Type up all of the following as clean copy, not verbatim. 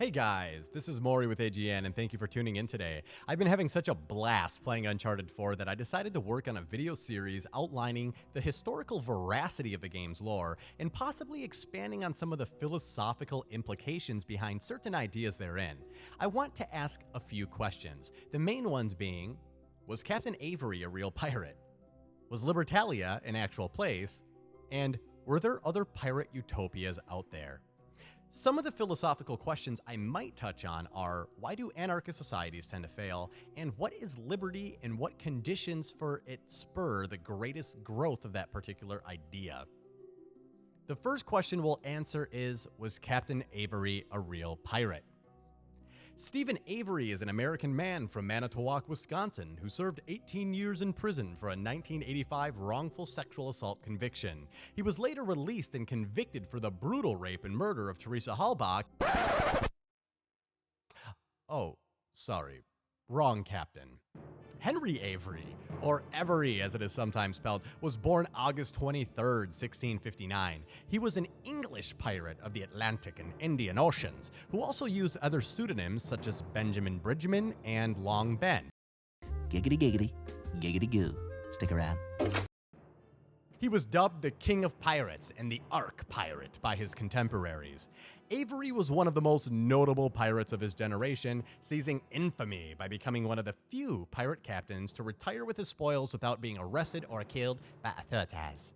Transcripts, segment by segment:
Hey guys, this is Maury with AGN and thank you for tuning in today. I've been having such a blast playing Uncharted 4 that I decided to work on a video series outlining the historical veracity of the game's lore and possibly expanding on some of the philosophical implications behind certain ideas therein. I want to ask a few questions, the main ones being, was Captain Avery a real pirate? Was Libertalia an actual place? And were there other pirate utopias out there? Some of the philosophical questions I might touch on are, why do anarchist societies tend to fail, and what is liberty and what conditions for it spur the greatest growth of that particular idea? The first question we'll answer is, was Captain Avery a real pirate? Stephen Avery is an American man from Manitowoc, Wisconsin, who served 18 years in prison for a 1985 wrongful sexual assault conviction. He was later released and convicted for the brutal rape and murder of Teresa Halbach. Oh, sorry. Wrong captain. Henry Avery, or Avery as it is sometimes spelled, was born August 23rd, 1659. He was an English pirate of the Atlantic and Indian Oceans, who also used other pseudonyms such as Benjamin Bridgman and Long Ben. Giggity giggity, giggity goo. Stick around. He was dubbed the King of Pirates and the Arch-Pirate by his contemporaries. Avery was one of the most notable pirates of his generation, seizing infamy by becoming one of the few pirate captains to retire with his spoils without being arrested or killed by authorities.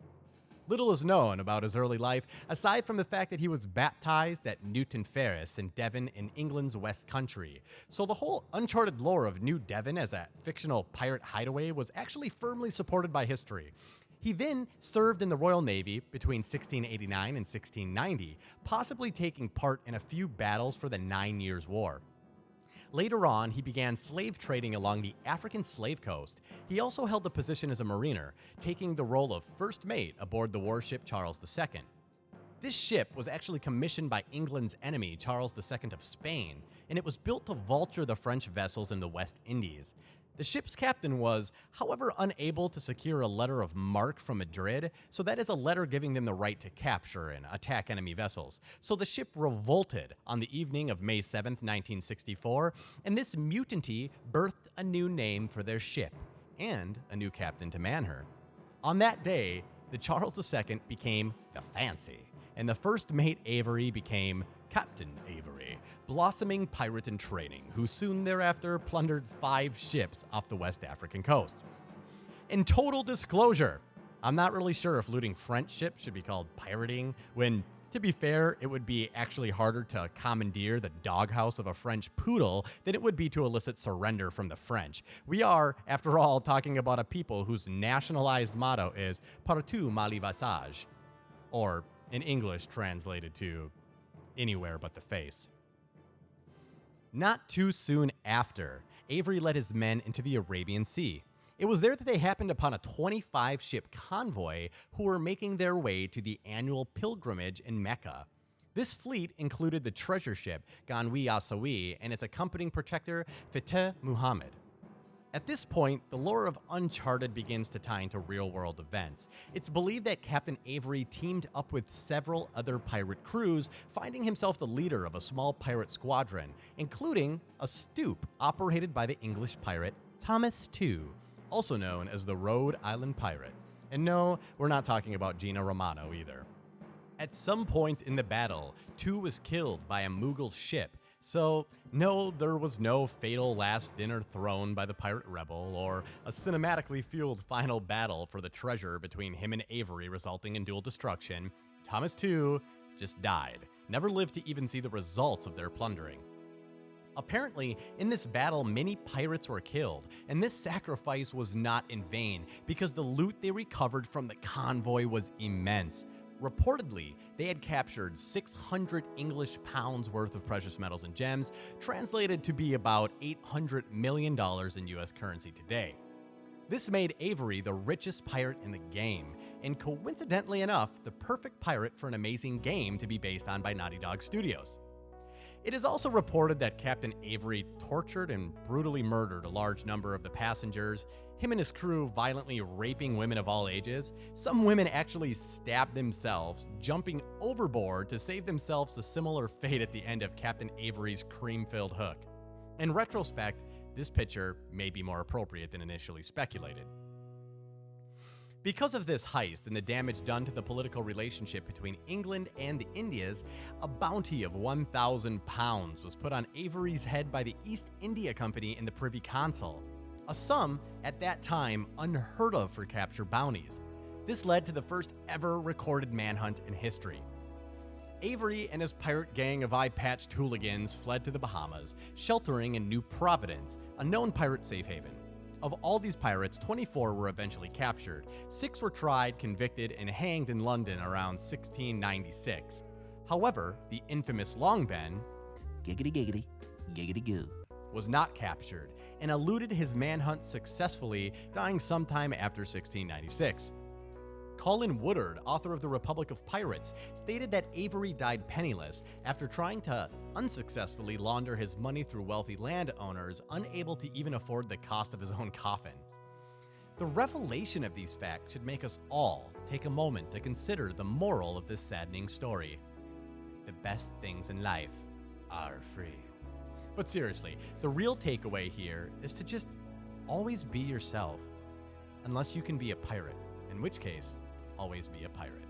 Little is known about his early life, aside from the fact that he was baptized at Newton Ferris in Devon in England's West Country. So the whole Uncharted lore of New Devon as a fictional pirate hideaway was actually firmly supported by history. He then served in the Royal Navy between 1689 and 1690, possibly taking part in a few battles for the 9 Years' War. Later on, he began slave trading along the African slave coast. He also held a position as a mariner, taking the role of first mate aboard the warship Charles II. This ship was actually commissioned by England's enemy, Charles II of Spain, and it was built to vulture the French vessels in the West Indies. The ship's captain was, however, unable to secure a letter of marque from Madrid, so that is a letter giving them the right to capture and attack enemy vessels. So the ship revolted on the evening of May 7th, 1964, and this mutiny birthed a new name for their ship and a new captain to man her. On that day, the Charles II became the Fancy, and the first mate Avery became Captain Avery, blossoming pirate in training, who soon thereafter plundered 5 ships off the West African coast. In total disclosure, I'm not really sure if looting French ships should be called pirating, when, to be fair, it would be actually harder to commandeer the doghouse of a French poodle than it would be to elicit surrender from the French. We are, after all, talking about a people whose nationalized motto is Partout Mali Visage, or in English translated to anywhere but the face. Not too soon after, Avery led his men into the Arabian Sea. It was there that they happened upon a 25-ship convoy who were making their way to the annual pilgrimage in Mecca. This fleet included the treasure ship Ganwi Asawi and its accompanying protector Fateh Muhammad. At this point, the lore of Uncharted begins to tie into real-world events. It's believed that Captain Avery teamed up with several other pirate crews, finding himself the leader of a small pirate squadron, including a sloop operated by the English pirate Thomas II, also known as the Rhode Island Pirate. And no, we're not talking about Gina Romano either. At some point in the battle, II was killed by a Mughal ship. So, no, there was no fatal last dinner thrown by the pirate rebel or a cinematically fueled final battle for the treasure between him and Avery resulting in dual destruction. Thomas II just died, never lived to even see the results of their plundering. Apparently, in this battle, many pirates were killed, and this sacrifice was not in vain because the loot they recovered from the convoy was immense. Reportedly, they had captured 600 English pounds worth of precious metals and gems, translated to be about $800 million in US currency today. This made Avery the richest pirate in the game, and coincidentally enough, the perfect pirate for an amazing game to be based on by Naughty Dog Studios. It is also reported that Captain Avery tortured and brutally murdered a large number of the passengers, him and his crew violently raping women of all ages. Some women actually stabbed themselves, jumping overboard to save themselves a similar fate at the end of Captain Avery's cream-filled hook. In retrospect, this picture may be more appropriate than initially speculated. Because of this heist and the damage done to the political relationship between England and the Indias, a bounty of £1,000 was put on Avery's head by the East India Company and the Privy Council, a sum at that time unheard of for capture bounties. This led to the first ever recorded manhunt in history. Avery and his pirate gang of eye-patched hooligans fled to the Bahamas, sheltering in New Providence, a known pirate safe haven. Of all these pirates, 24 were eventually captured. 6 were tried, convicted, and hanged in London around 1696. However, the infamous Long Ben Giggity giggity, giggity goo. was not captured and eluded his manhunt successfully, dying sometime after 1696. Colin Woodard, author of The Republic of Pirates, stated that Avery died penniless after trying to unsuccessfully launder his money through wealthy landowners, unable to even afford the cost of his own coffin. The revelation of these facts should make us all take a moment to consider the moral of this saddening story. The best things in life are free. But seriously, the real takeaway here is to just always be yourself, unless you can be a pirate, in which case, always be a pirate.